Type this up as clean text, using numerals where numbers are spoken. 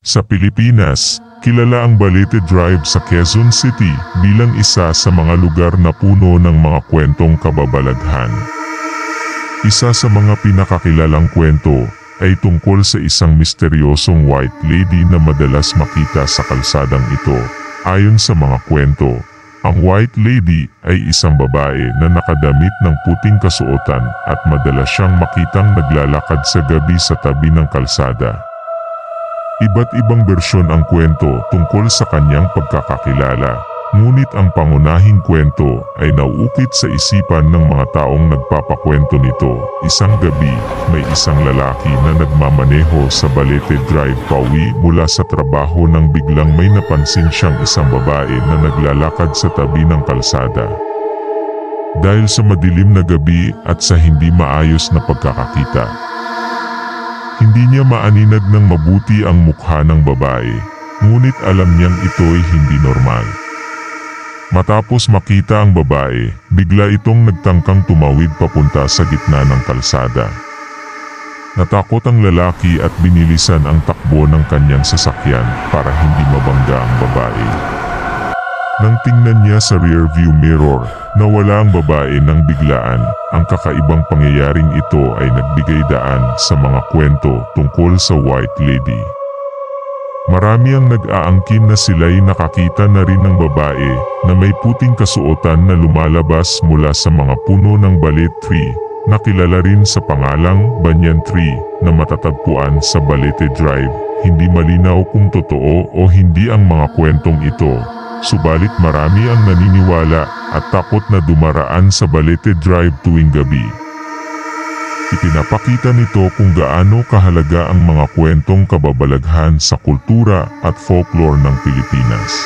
Sa Pilipinas, kilala ang Balete Drive sa Quezon City bilang isa sa mga lugar na puno ng mga kwentong kababalaghan. Isa sa mga pinakakilalang kwento ay tungkol sa isang misteryosong white lady na madalas makita sa kalsadang ito. Ayon sa mga kwento, ang white lady ay isang babae na nakadamit ng puting kasuotan at madalas siyang makitang naglalakad sa gabi sa tabi ng kalsada. Iba't ibang bersyon ang kwento tungkol sa kanyang pagkakakilala, ngunit ang pangunahing kwento ay nauukit sa isipan ng mga taong nagpapakwento nito. Isang gabi, may isang lalaki na nagmamaneho sa Balete Drive pauwi mula sa trabaho nang biglang may napansin siyang isang babae na naglalakad sa tabi ng kalsada. Dahil sa madilim na gabi at sa hindi maayos na pagkakakita, hindi niya maaninag ng mabuti ang mukha ng babae, ngunit alam niyang ito'y hindi normal. Matapos makita ang babae, bigla itong nagtangkang tumawid papunta sa gitna ng kalsada. Natakot ang lalaki at binilisan ang takbo ng kanyang sasakyan para hindi mabangga ang babae. Nang tingnan niya sa rearview mirror, nawala ang babae ng biglaan. Ang kakaibang pangyayaring ito ay nagbigay daan sa mga kwento tungkol sa white lady. Marami ang nag-aangkin na sila'y nakakita na rin ng babae na may puting kasuotan na lumalabas mula sa mga puno ng Balete Tree, na kilala rin sa pangalang Banyan Tree, na matatagpuan sa Balete Drive. Hindi malinaw kung totoo o hindi ang mga kwentong ito, subalit marami ang naniniwala at takot na dumaraan sa Balete Drive tuwing gabi. Ipinapakita nito kung gaano kahalaga ang mga kwentong kababalaghan sa kultura at folklore ng Pilipinas.